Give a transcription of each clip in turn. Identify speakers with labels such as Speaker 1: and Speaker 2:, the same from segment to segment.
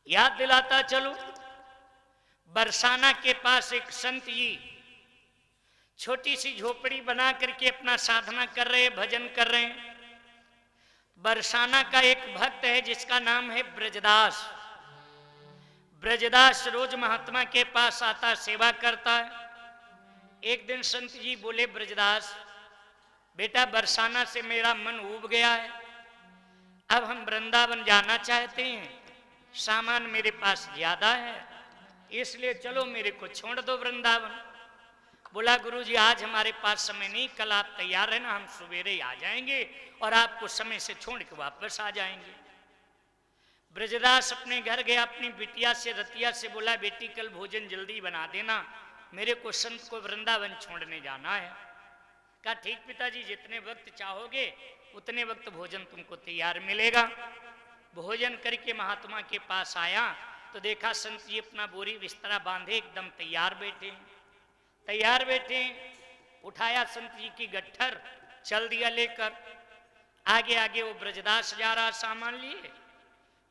Speaker 1: याद दिलाता चलो, बरसाना के पास एक संत जी छोटी सी झोपड़ी बना करके अपना साधना कर रहे, भजन कर रहे हैं। बरसाना का एक भक्त है जिसका नाम है ब्रजदास। ब्रजदास रोज महात्मा के पास आता, सेवा करता है। एक दिन संत जी बोले, ब्रजदास बेटा, बरसाना से मेरा मन ऊब गया है, अब हम वृंदावन जाना चाहते हैं, सामान मेरे पास ज्यादा है, इसलिए चलो मेरे को छोड़ दो वृंदावन। बोला, गुरुजी आज हमारे पास समय नहीं, कल आप तैयार रहना, हम सवेरे आ जाएंगे और आपको समय से छोड़ के वापस आ जाएंगे। ब्रजदास अपने घर गया, अपनी बिटिया से रतिया से बोला, बेटी कल भोजन जल्दी बना देना, मेरे को संत को वृंदावन छोड़ने जाना है। कहा ठीक पिताजी, जितने वक्त चाहोगे उतने वक्त भोजन तुमको तैयार मिलेगा। भोजन करके महात्मा के पास आया तो देखा संत जी अपना बोरी बिस्तरा बांधे एकदम तैयार बैठे। उठाया संत जी की गट्ठर, चल दिया लेकर। आगे आगे वो ब्रजदास जा रहा सामान लिए,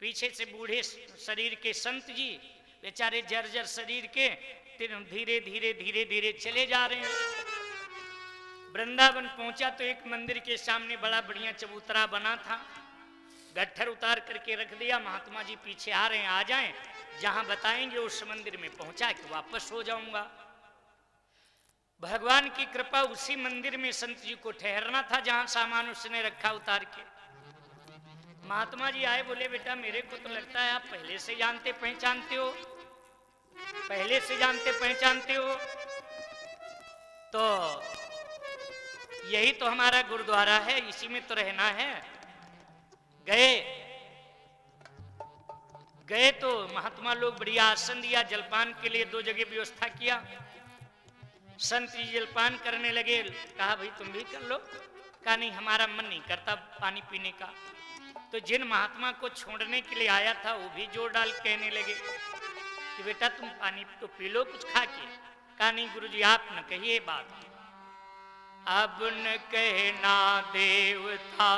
Speaker 1: पीछे से बूढ़े शरीर के संत जी बेचारे जर्जर शरीर के धीरे धीरे धीरे धीरे चले जा रहे हैं। वृंदावन पहुंचा तो एक मंदिर के सामने बड़ा बढ़िया चबूतरा बना था, गट्ठर उतार करके रख दिया। महात्मा जी पीछे आ रहे हैं, आ जाएं, जहां बताएंगे उस मंदिर में पहुंचा के वापस हो जाऊंगा। भगवान की कृपा, उसी मंदिर में संत जी को ठहरना था जहां सामान उसने रखा उतार के। महात्मा जी आए, बोले बेटा मेरे को तो लगता है आप पहले से जानते पहचानते हो, तो यही तो हमारा गुरुद्वारा है, इसी में तो रहना है। गए तो महात्मा लोग बढ़िया आसन दिया, जलपान के लिए 2 जगह व्यवस्था किया। संत जी जलपान करने लगे, कहा भाई तुम भी कर लो। कहा नहीं, हमारा मन नहीं करता पानी पीने का। तो जिन महात्मा को छोड़ने के लिए आया था वो भी जोर डाल कहने लगे कि बेटा तुम पानी तो पी लो कुछ खा के। कहा नहीं गुरुजी आप न कहिए बात, अब न कहना देवता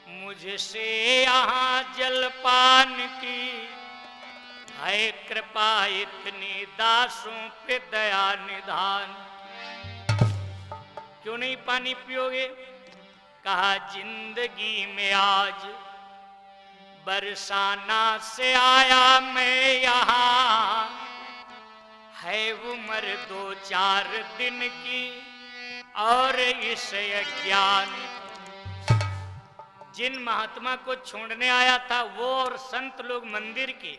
Speaker 1: मुझसे यहाँ जलपान की, है कृपा इतनी दासों पे दया निधान। क्यों नहीं पानी पियोगे? कहा जिंदगी में आज बरसाना से आया मैं यहाँ, है उम्र 2-4 दिन की और इस अज्ञान। जिन महात्मा को छोड़ने आया था वो और संत लोग मंदिर के,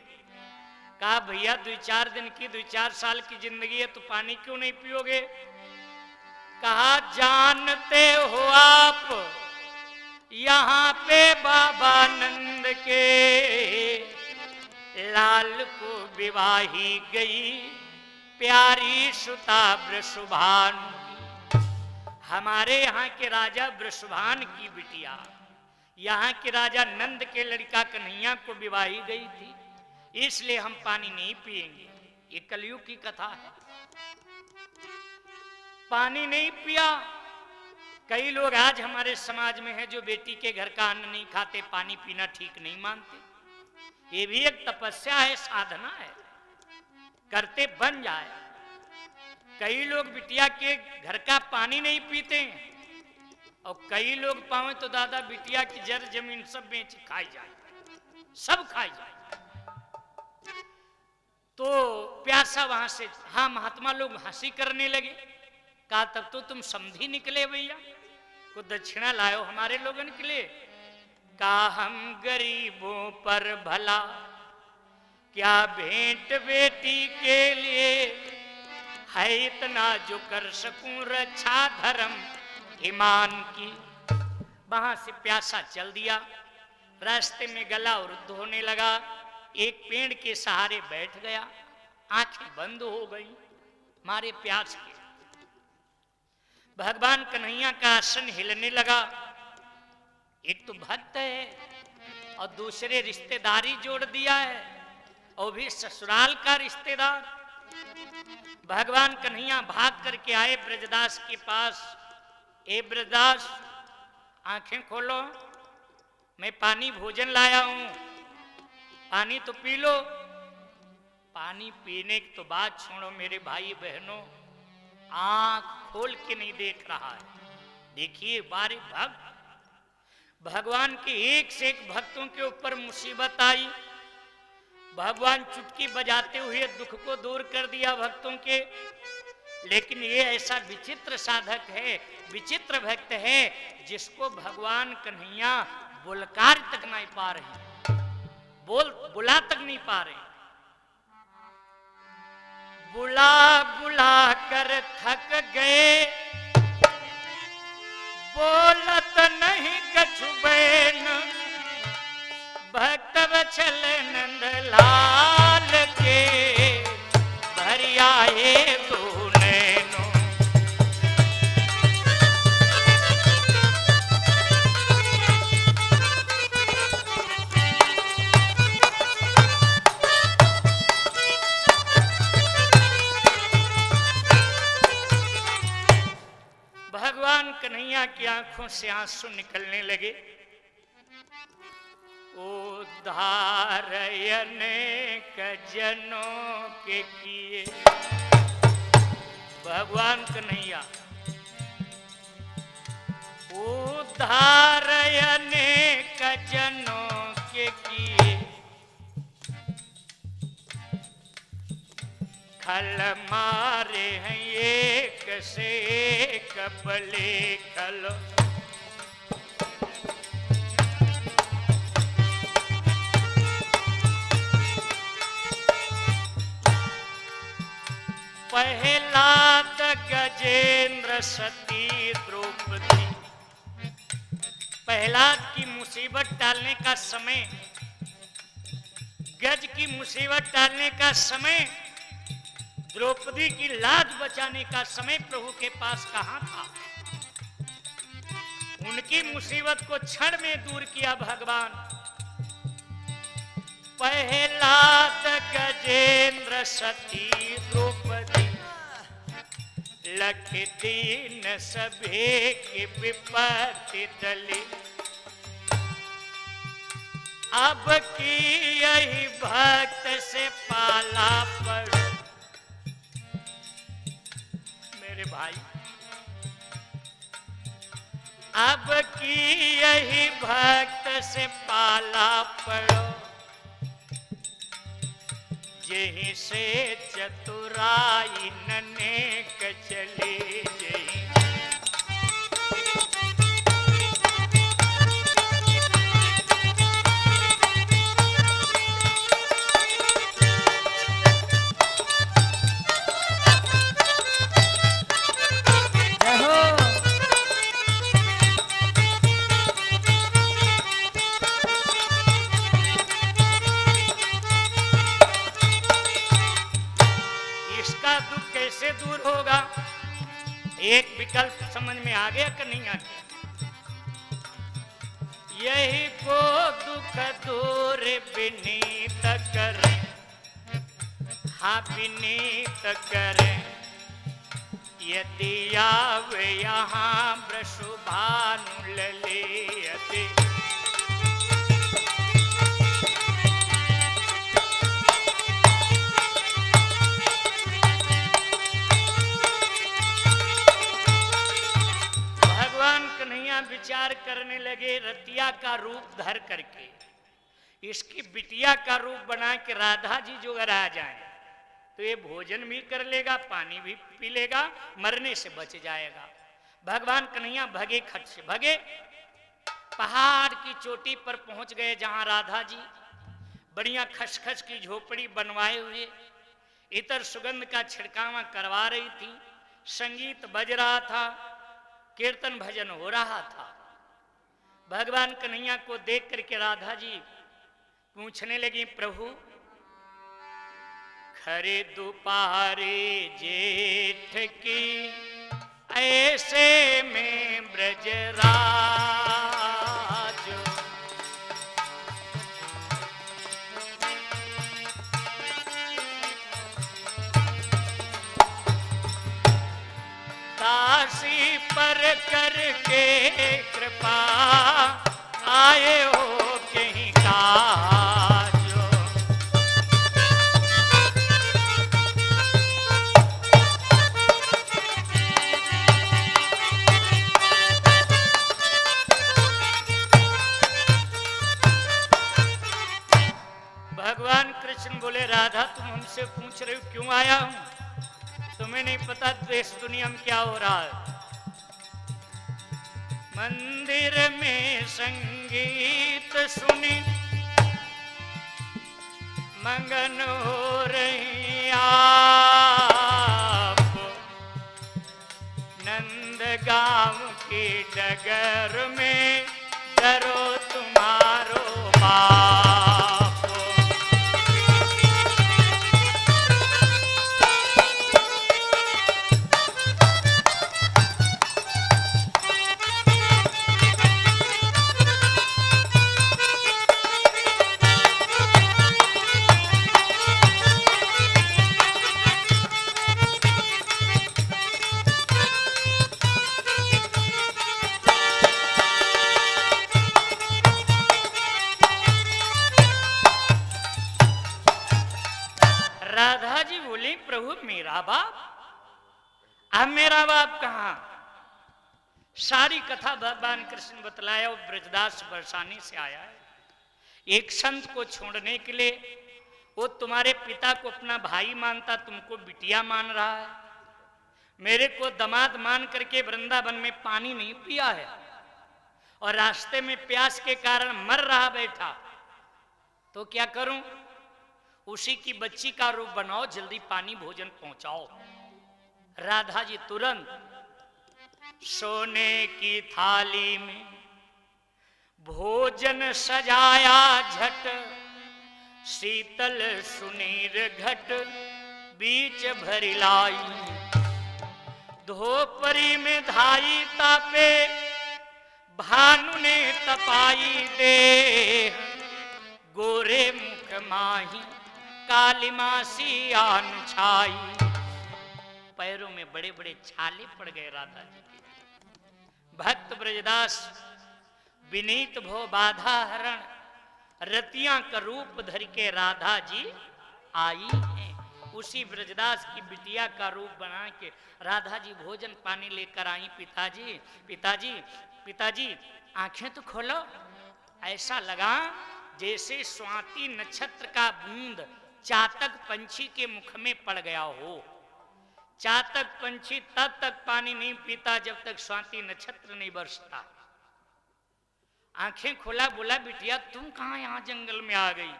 Speaker 1: कहा भैया 2-4 दिन की 2-4 साल की जिंदगी है तो पानी क्यों नहीं पियोगे? कहा जानते हो आप यहाँ पे बाबा नंद के लाल को विवाही गई प्यारी सुता वृषभान। हमारे यहाँ के राजा वृषभान की बिटिया यहाँ के राजा नंद के लड़का कन्हैया को विवाही गई थी, इसलिए हम पानी नहीं पिएंगे। ये कलयुग की कथा है। पानी नहीं पिया। कई लोग आज हमारे समाज में है जो बेटी के घर का अन्न नहीं खाते, पानी पीना ठीक नहीं मानते। ये भी एक तपस्या है, साधना है, करते बन जाए। कई लोग बिटिया के घर का पानी नहीं पीते और कई लोग पावे तो दादा बिटिया की जर जमीन सब बेच खाई जाए, सब खाई जाए। तो प्यासा वहां से, हाँ महात्मा लोग हंसी करने लगे। कहा तब तो तुम समझी निकले भैया, को दक्षिणा लाओ हमारे लोगों के लिए। कहा हम गरीबों पर भला क्या भेंट बेटी के लिए, है इतना जो कर सकूं रक्षा धर्म ईमान की। वहां से प्यासा चल दिया, रास्ते में गला अवरुद्ध होने लगा, एक पेड़ के सहारे बैठ गया, आंखें बंद हो गई मारे प्यास के। भगवान कन्हैया का आसन हिलने लगा। एक तो भक्त है और दूसरे रिश्तेदारी जोड़ दिया है, और भी ससुराल का रिश्तेदार। भगवान कन्हैया भाग करके आए ब्रजदास के पास। ए ब्रजदास आंखें खोलो, मैं पानी भोजन लाया हूं। पानी तो पी लो। पानी पीने की तो बात छोड़ो मेरे भाई बहनों, आंख खोल के नहीं देख रहा है। देखिए बारे भक्त, भगवान के एक से एक भक्तों के ऊपर मुसीबत आई, भगवान चुटकी बजाते हुए दुख को दूर कर दिया भक्तों के। लेकिन ये ऐसा विचित्र साधक है, विचित्र भक्त है, जिसको भगवान कन्हैया बुलकार तक नहीं पा रहे, बुला तक नहीं पा रहे। बुला बुला कर थक गए, बोलत नहीं कछु बैन, भक्त वत्सल नंद लाल के भर आए दो नैनो। भगवान कन्हैया की आंखों से आंसू निकलने लगे। उद्धारयन जनों के किए, भगवान कन्हैया उद्धारयन जनों के किए, खल मारे हैं एक से कपले खलो। पहलाद गजेंद्र सती द्रौपदी, पहलाद की मुसीबत टालने का समय, गज की मुसीबत टालने का समय, द्रौपदी की लाज बचाने का समय प्रभु के पास कहां था। उनकी मुसीबत को क्षण में दूर किया भगवान। पहलाद गजेंद्र सती द्रौपदी, लख दीन सभे की विपत्ति टली, अब की यही भक्त से पाला पड़ो। मेरे भाई, अब की यही भक्त से पाला पड़ो, यहीं से चतुराई ननेक चले जई। दूर होगा, एक विकल्प समझ में आ गया कि नहीं आ गया? यही को दुख दूर विनीत करे, हाँ विनीत करे, यदि आवे यहाँ वृषभानु ललियते। विचार करने लगे, रतिया का रूप धर करके इसकी बिटिया का रूप बना के राधा जी जो अगर आ जाए तो ये भोजन भी कर लेगा, पानी भी पी लेगा, मरने से बच जाएगा। भगवान कन्हैया भगे, खट से भगे, पहाड़ की चोटी पर पहुंच गए जहां राधा जी बढ़िया खसखस की झोपड़ी बनवाए हुए इतर सुगंध का छिड़कावा करवा रही थी। संगीत बज रहा था, कीर्तन भजन हो रहा था। भगवान कन्हैया को देख करके राधा जी पूछने लगी, प्रभु खरे दोपहरे जेठ की ऐसे में ब्रजराज, दासी पर करके कृपा आए हो कहीं काजो। भगवान कृष्ण बोले राधा तुम हमसे पूछ रहे हो क्यों आया हूं, तुम्हें नहीं पता देश दुनिया में क्या हो रहा है। मंदिर में संगीत सुनी मंगन हो रही आप, नंद गांव की डगर में डरो तुम्हारो बाप। राधा जी बोली प्रभु मेरा बाप, अब मेरा बाप कहां? सारी कथा भगवान कृष्ण बतलाया। वो ब्रजदास बरसाने से आया है एक संत को छोड़ने के लिए। वो तुम्हारे पिता को अपना भाई मानता, तुमको बिटिया मान रहा है। मेरे को दामाद मान करके वृंदावन में पानी नहीं पिया है और रास्ते में प्यास के कारण मर रहा बैठा, तो क्या करूं? उसी की बच्ची का रूप बनाओ, जल्दी पानी भोजन पहुंचाओ। राधा जी तुरंत सोने की थाली में भोजन सजाया झट, शीतल सुनीर घट बीच भरी लाई। धोपरी में धाई तापे भानु ने तपाई दे, गोरे मुख माही काली मासी आन छाई। पैरों में बड़े बड़े छाले पड़ गए राधा जी के। भक्त ब्रजदास विनीत भो बाधा हरण, रतियां का रूप धर के राधा जी आई हैं। उसी ब्रजदास की बिटिया का रूप बना के राधा जी भोजन पानी लेकर आई। पिताजी पिताजी पिताजी आंखें तो खोलो। ऐसा लगा जैसे स्वाति नक्षत्र का बूंद चातक पंछी के मुख में पड़ गया हो। चातक पंछी तब तक पानी नहीं पीता जब तक स्वाति नक्षत्र नहीं बरसता। आंखें खोला, बोला बिटिया तुम कहां यहां जंगल में आ गई?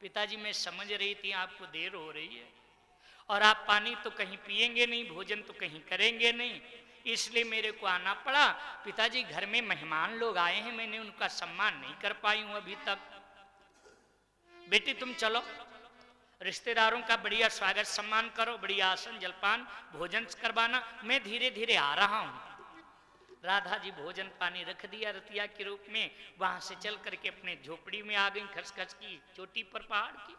Speaker 1: पिताजी मैं समझ रही थी आपको देर हो रही है और आप पानी तो कहीं पिएंगे नहीं, भोजन तो कहीं करेंगे नहीं, इसलिए मेरे को आना पड़ा। पिताजी घर में मेहमान लोग आए हैं, मैंने उनका सम्मान नहीं कर पाई हूं अभी तक। बेटी तुम चलो, रिश्तेदारों का बढ़िया स्वागत सम्मान करो, बढ़िया आसन जलपान भोजन करवाना, मैं धीरे धीरे आ रहा हूं। राधा जी भोजन पानी रख दिया रतिया के रूप में, वहां से चल करके अपने झोपड़ी में आ गई, खसखस की चोटी पर पहाड़ की।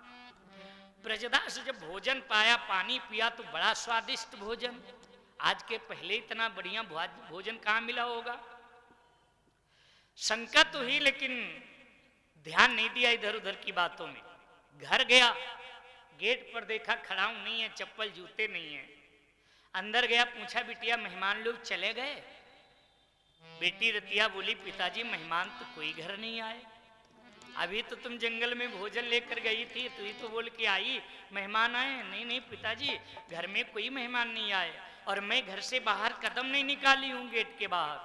Speaker 1: ब्रजदास जब भोजन पाया, पानी पिया तो बड़ा स्वादिष्ट भोजन, आज के पहले इतना बढ़िया भोजन कहां मिला होगा। शंका तो ही, लेकिन ध्यान नहीं दिया इधर उधर की बातों में। घर गया, गेट पर देखा खड़ा हूं, नहीं है, चप्पल जूते नहीं है। अंदर गया, पूछा बिटिया मेहमान लोग चले गए? बेटी रतिया बोली पिताजी मेहमान तो कोई घर नहीं आए, अभी तो तुम जंगल में भोजन लेकर गई थी, तू ही तो बोल के आई मेहमान आए। नहीं नहीं पिताजी घर में कोई मेहमान नहीं आए और मैं घर से बाहर कदम नहीं निकाली हूं गेट के बाहर।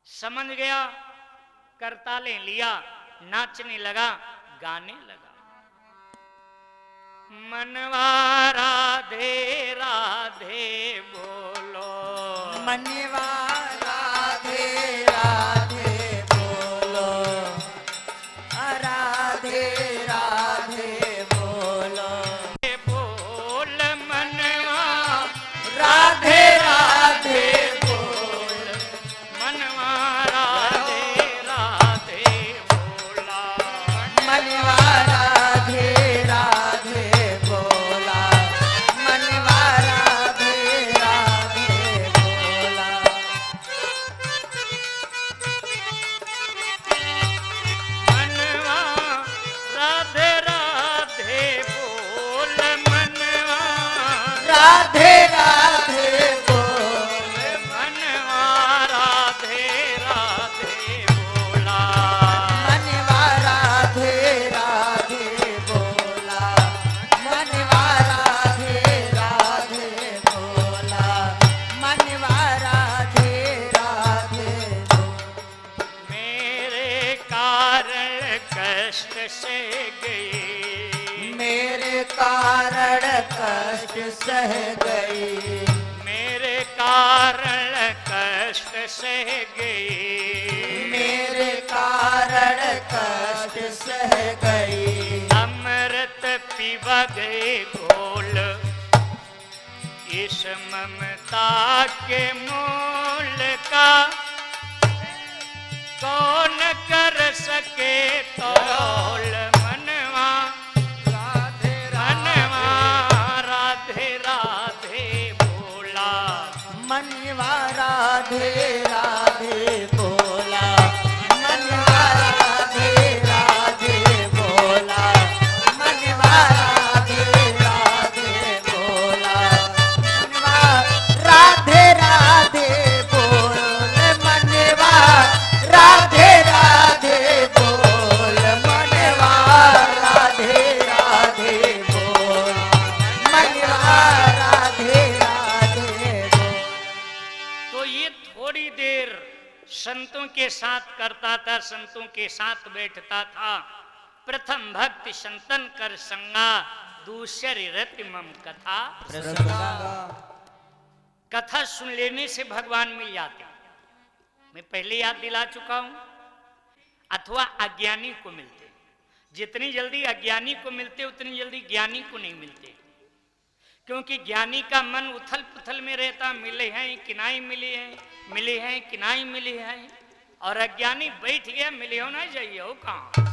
Speaker 1: समझ गया, करताले लिया, नाचने लगा, गाने लगा। मनवा राधे राधे बोलो,
Speaker 2: मनवा राधे राधे बोलो, राधे राधे बोलो,
Speaker 1: बोल मनवा
Speaker 2: राधे राधे बोल,
Speaker 1: मनवा राधे राधे बोला,
Speaker 2: मनवा राधे राधे बोला, मनवा राधे राधे बोला। कारण कष्ट सह गई,
Speaker 1: मेरे कारण कष्ट सह गई,
Speaker 2: मेरे कारण कष्ट सह गई।
Speaker 1: अमृत पीवा गए घोल, इस ममता के मूल का कौन कर सके तौल। मनवा
Speaker 2: राधे
Speaker 1: मनवा राधे राधे बोला,
Speaker 2: मनवा राधे राधे बोला, मनवा राधे राधे बोला, मनवा राधे राधे बोला, मनवा राधे राधे बोल, मनवा राधे राधे बोल, मनवा राधे राधे बोल, मनवा राधे राधे बोल।
Speaker 1: तो ये थोड़ी देर संतों के साथ करता था, संतों के साथ बैठता था। प्रथम भक्ति संतन कर संगा, दूसरी रति मम कथा। कथा सुन लेने से भगवान मिल जाते हैं। मैं पहले याद दिला चुका हूं। अथवा अज्ञानी को मिलते, जितनी जल्दी अज्ञानी को मिलते उतनी जल्दी ज्ञानी को नहीं मिलते, क्योंकि ज्ञानी का मन उथल पुथल में रहता, मिले हैं कि नहीं मिले हैं, मिले हैं कि नहीं मिले हैं, और अज्ञानी बैठ गया, मिले हो ना जाइए हो कहाँ।